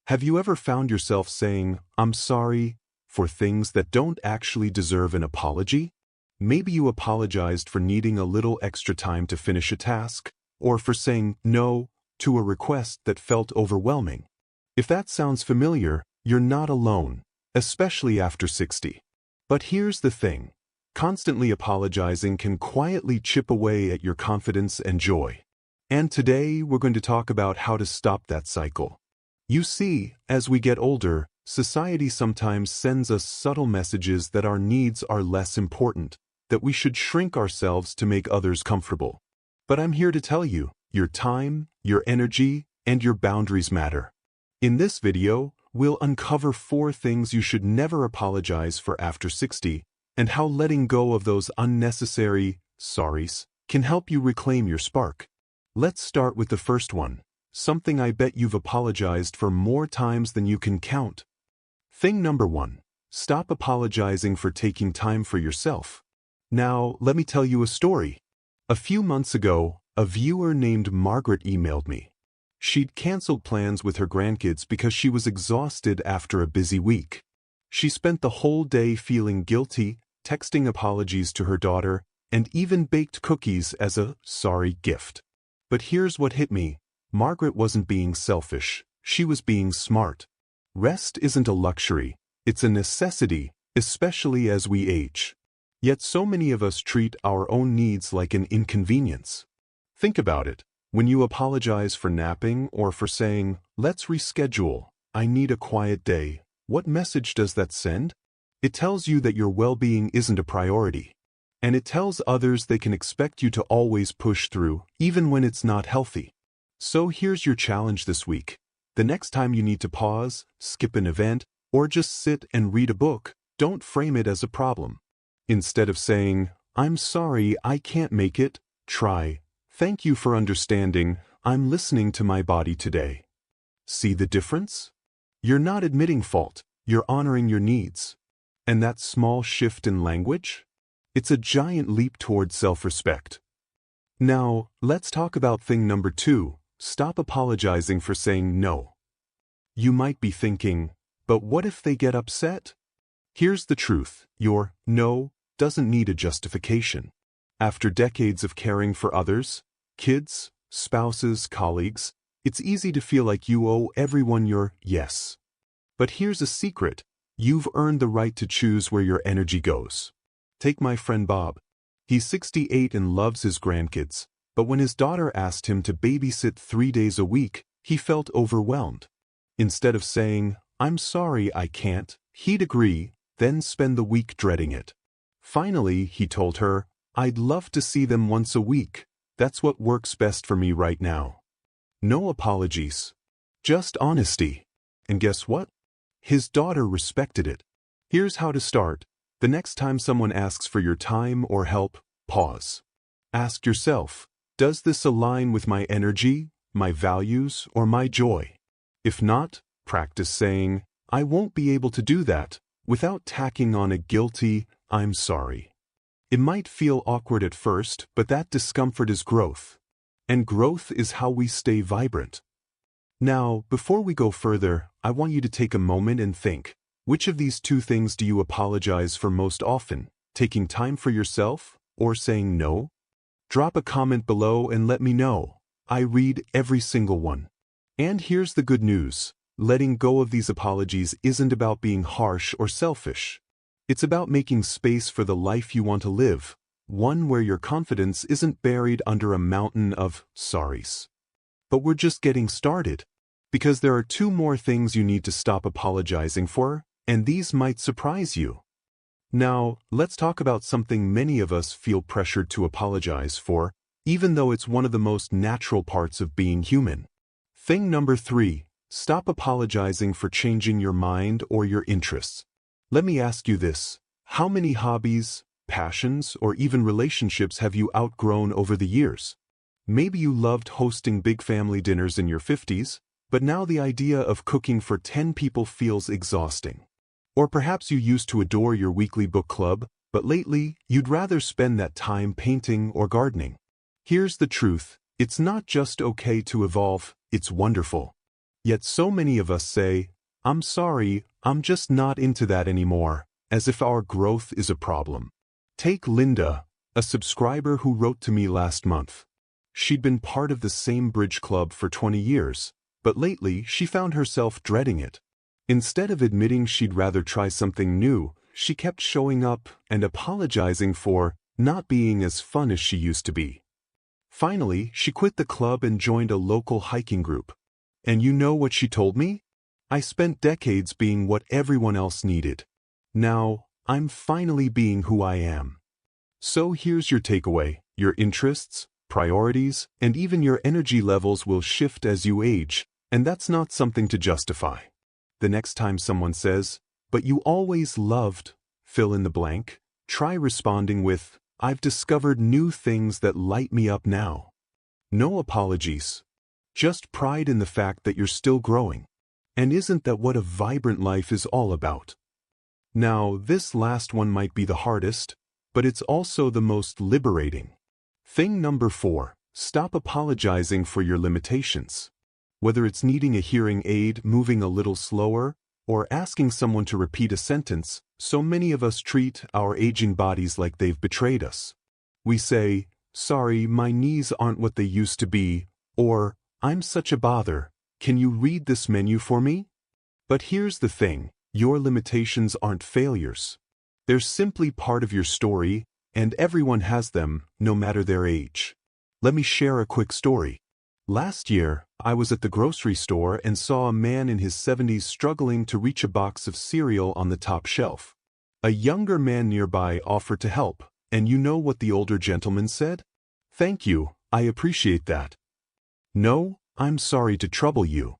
Have you ever found yourself saying, "I'm sorry," for things that don't actually deserve an apology? Maybe you apologized for needing a little extra time to finish a task, or for saying no to a request that felt overwhelming. If that sounds familiar, you're not alone, especially after 60. But here's the thing. Constantly apologizing can quietly chip away at your confidence and joy. And today we're going to talk about how to stop that cycle. You see, as we get older, society sometimes sends us subtle messages that our needs are less important, that we should shrink ourselves to make others comfortable. But I'm here to tell you, your time, your energy, and your boundaries matter. In this video, we'll uncover 4 things you should never apologize for after 60, and how letting go of those unnecessary sorries can help you reclaim your spark. Let's start with the first one, something I bet you've apologized for more times than you can count. Thing number 1, stop apologizing for taking time for yourself. Now, let me tell you a story. A few months ago, a viewer named Margaret emailed me. She'd canceled plans with her grandkids because she was exhausted after a busy week. She spent the whole day feeling guilty, texting apologies to her daughter, and even baked cookies as a sorry gift. But here's what hit me. Margaret wasn't being selfish. She was being smart. Rest isn't a luxury. It's a necessity, especially as we age. Yet so many of us treat our own needs like an inconvenience. Think about it. When you apologize for napping or for saying, "Let's reschedule, I need a quiet day," what message does that send? It tells you that your well-being isn't a priority. And it tells others they can expect you to always push through, even when it's not healthy. So here's your challenge this week. The next time you need to pause, skip an event, or just sit and read a book, don't frame it as a problem. Instead of saying, "I'm sorry, I can't make it," try, "Thank you for understanding, I'm listening to my body today." See the difference? You're not admitting fault, you're honoring your needs. And that small shift in language? It's a giant leap towards self-respect. Now, let's talk about thing number 2, stop apologizing for saying no. You might be thinking, but what if they get upset? Here's the truth, your no doesn't need a justification. After decades of caring for others, kids, spouses, colleagues, it's easy to feel like you owe everyone your yes. But here's a secret, you've earned the right to choose where your energy goes. Take my friend Bob. He's 68 and loves his grandkids, but when his daughter asked him to babysit 3 days a week, he felt overwhelmed. Instead of saying, "I'm sorry I can't," he'd agree, then spend the week dreading it. Finally, he told her, "I'd love to see them once a week. That's what works best for me right now." No apologies. Just honesty. And guess what? His daughter respected it. Here's how to start. The next time someone asks for your time or help, pause. Ask yourself, does this align with my energy, my values, or my joy? If not, practice saying, "I won't be able to do that," without tacking on a guilty, "I'm sorry." It might feel awkward at first, but that discomfort is growth. And growth is how we stay vibrant. Now, before we go further, I want you to take a moment and think, which of these 2 things do you apologize for most often? Taking time for yourself, or saying no? Drop a comment below and let me know. I read every single one. And here's the good news. Letting go of these apologies isn't about being harsh or selfish. It's about making space for the life you want to live, one where your confidence isn't buried under a mountain of sorries. But we're just getting started, because there are 2 more things you need to stop apologizing for, and these might surprise you. Now, let's talk about something many of us feel pressured to apologize for, even though it's one of the most natural parts of being human. Thing number 3, stop apologizing for changing your mind or your interests. Let me ask you this. How many hobbies, passions, or even relationships have you outgrown over the years? Maybe you loved hosting big family dinners in your 50s, but now the idea of cooking for 10 people feels exhausting. Or perhaps you used to adore your weekly book club, but lately you'd rather spend that time painting or gardening. Here's the truth. It's not just okay to evolve, it's wonderful. Yet so many of us say, "I'm sorry, I'm just not into that anymore," as if our growth is a problem. Take Linda, a subscriber who wrote to me last month. She'd been part of the same bridge club for 20 years, but lately she found herself dreading it. Instead of admitting she'd rather try something new, she kept showing up and apologizing for not being as fun as she used to be. Finally, she quit the club and joined a local hiking group. And you know what she told me? "I spent decades being what everyone else needed. Now, I'm finally being who I am." So here's your takeaway: your interests, priorities, and even your energy levels will shift as you age, and that's not something to justify. The next time someone says, "But you always loved," fill in the blank, try responding with, "I've discovered new things that light me up now." No apologies. Just pride in the fact that you're still growing. And isn't that what a vibrant life is all about? Now, this last one might be the hardest, but it's also the most liberating. Thing number 4, stop apologizing for your limitations. Whether it's needing a hearing aid, moving a little slower, or asking someone to repeat a sentence, so many of us treat our aging bodies like they've betrayed us. We say, "Sorry, my knees aren't what they used to be," or, "I'm such a bother, can you read this menu for me?" But here's the thing, your limitations aren't failures. They're simply part of your story, and everyone has them, no matter their age. Let me share a quick story. Last year, I was at the grocery store and saw a man in his 70s struggling to reach a box of cereal on the top shelf. A younger man nearby offered to help, and you know what the older gentleman said? "Thank you, I appreciate that. No, I'm sorry to trouble you."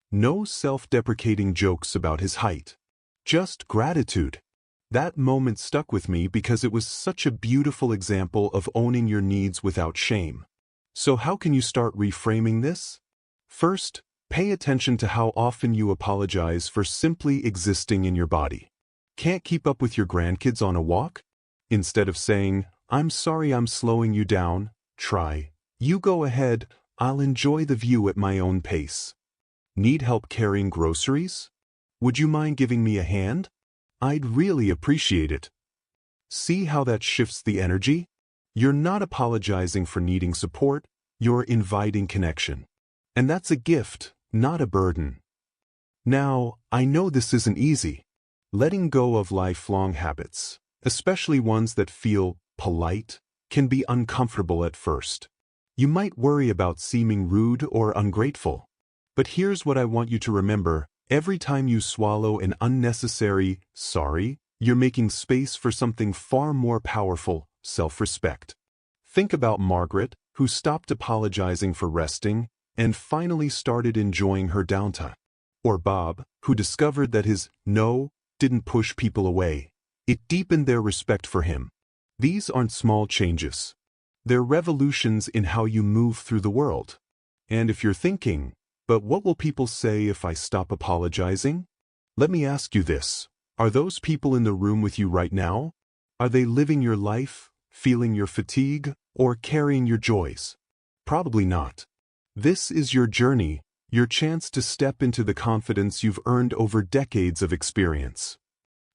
No self-deprecating jokes about his height. Just gratitude. That moment stuck with me because it was such a beautiful example of owning your needs without shame. So how can you start reframing this? First, pay attention to how often you apologize for simply existing in your body. Can't keep up with your grandkids on a walk? Instead of saying, "I'm sorry I'm slowing you down," try, "You go ahead, I'll enjoy the view at my own pace." Need help carrying groceries? Would you mind giving me a hand? I'd really appreciate it. See how that shifts the energy? You're not apologizing for needing support, you're inviting connection. And that's a gift, not a burden. Now, I know this isn't easy. Letting go of lifelong habits, especially ones that feel polite, can be uncomfortable at first. You might worry about seeming rude or ungrateful. But here's what I want you to remember: every time you swallow an unnecessary "sorry," you're making space for something far more powerful: self-respect. Think about Margaret, who stopped apologizing for resting and finally started enjoying her downtime. Or Bob, who discovered that his "no" didn't push people away. It deepened their respect for him. These aren't small changes. They're revolutions in how you move through the world. And if you're thinking, "But what will people say if I stop apologizing?" Let me ask you this. Are those people in the room with you right now? Are they living your life, feeling your fatigue, or carrying your joys? Probably not. This is your journey, your chance to step into the confidence you've earned over decades of experience.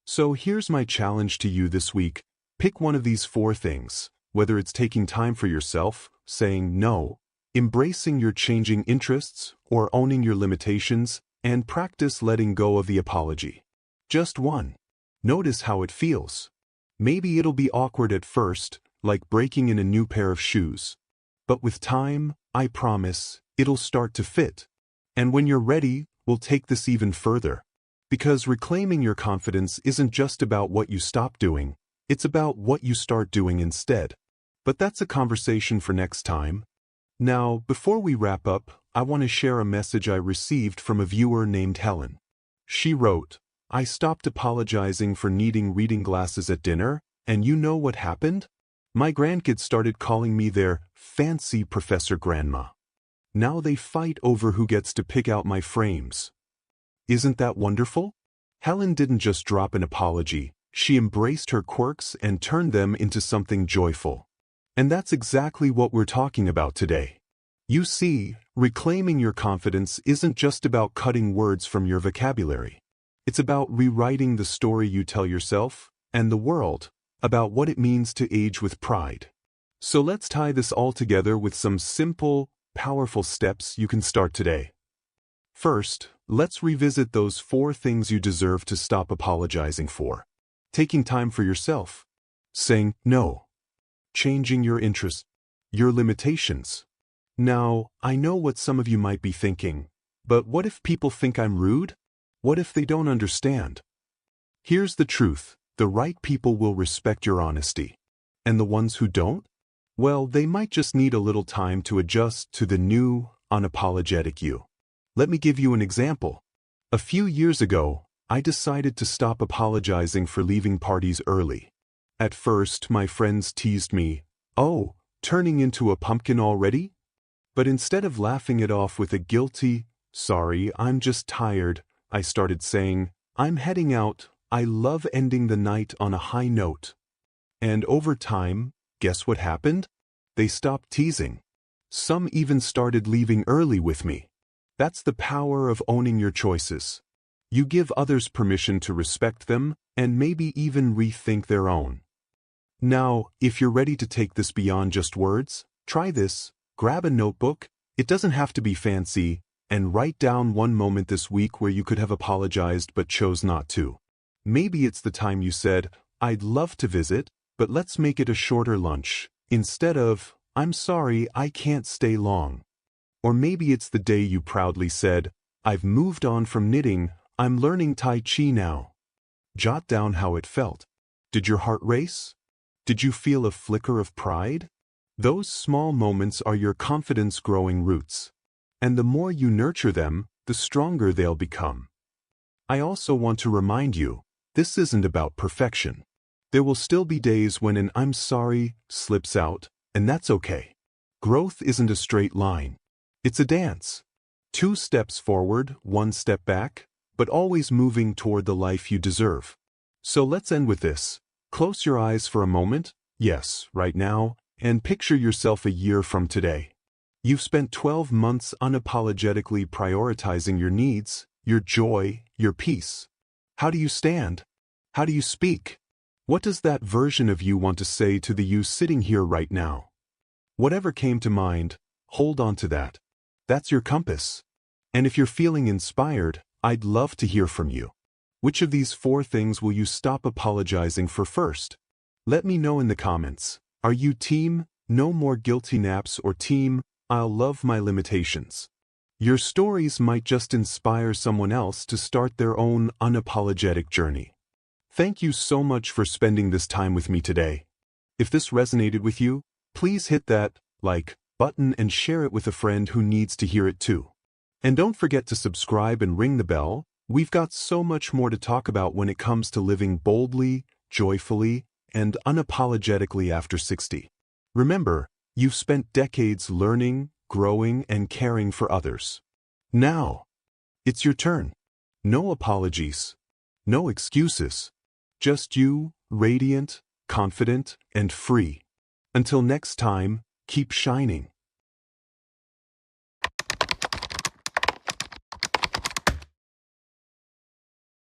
So here's my challenge to you this week. Pick one of these 4 things, whether it's taking time for yourself, saying no, embracing your changing interests, or owning your limitations, and practice letting go of the apology. Just one. Notice how it feels. Maybe it'll be awkward at first, like breaking in a new pair of shoes. But with time, I promise, it'll start to fit. And when you're ready, we'll take this even further. Because reclaiming your confidence isn't just about what you stop doing, it's about what you start doing instead. But that's a conversation for next time. Now, before we wrap up, I want to share a message I received from a viewer named Helen. She wrote, "I stopped apologizing for needing reading glasses at dinner, and you know what happened? My grandkids started calling me their fancy Professor Grandma. Now they fight over who gets to pick out my frames." Isn't that wonderful? Helen didn't just drop an apology, she embraced her quirks and turned them into something joyful. And that's exactly what we're talking about today. You see, reclaiming your confidence isn't just about cutting words from your vocabulary. It's about rewriting the story you tell yourself and the world about what it means to age with pride. So let's tie this all together with some simple, powerful steps you can start today. First, let's revisit those 4 things you deserve to stop apologizing for. Taking time for yourself. Saying no. Changing your interests. Your limitations. Now, I know what some of you might be thinking, but what if people think I'm rude? What if they don't understand? Here's the truth. The right people will respect your honesty. And the ones who don't? Well, they might just need a little time to adjust to the new, unapologetic you. Let me give you an example. A few years ago, I decided to stop apologizing for leaving parties early. At first, my friends teased me, "Oh, turning into a pumpkin already?" But instead of laughing it off with a guilty, "Sorry, I'm just tired," I started saying, "I'm heading out. I love ending the night on a high note." And over time, guess what happened? They stopped teasing. Some even started leaving early with me. That's the power of owning your choices. You give others permission to respect them and maybe even rethink their own. Now, if you're ready to take this beyond just words, try this. Grab a notebook, it doesn't have to be fancy, and write down one moment this week where you could have apologized but chose not to. Maybe it's the time you said, "I'd love to visit, but let's make it a shorter lunch," instead of, "I'm sorry, I can't stay long." Or maybe it's the day you proudly said, "I've moved on from knitting, I'm learning Tai Chi now." Jot down how it felt. Did your heart race? Did you feel a flicker of pride? Those small moments are your confidence-growing roots. And the more you nurture them, the stronger they'll become. I also want to remind you, this isn't about perfection. There will still be days when an "I'm sorry" slips out, and that's okay. Growth isn't a straight line. It's a dance. 2 steps forward, 1 step back, but always moving toward the life you deserve. So let's end with this. Close your eyes for a moment, yes, right now, and picture yourself a year from today. You've spent 12 months unapologetically prioritizing your needs, your joy, your peace. How do you stand? How do you speak? What does that version of you want to say to the you sitting here right now? Whatever came to mind, hold on to that. That's your compass. And if you're feeling inspired, I'd love to hear from you. Which of these 4 things will you stop apologizing for first? Let me know in the comments. Are you team, "No more guilty naps," or team, "I'll love my limitations"? Your stories might just inspire someone else to start their own unapologetic journey. Thank you so much for spending this time with me today. If this resonated with you, please hit that like button and share it with a friend who needs to hear it too. And don't forget to subscribe and ring the bell. We've got so much more to talk about when it comes to living boldly, joyfully, and unapologetically after 60. Remember, you've spent decades learning, growing, and caring for others. Now, it's your turn. No apologies. No excuses. Just you, radiant, confident, and free. Until next time, keep shining.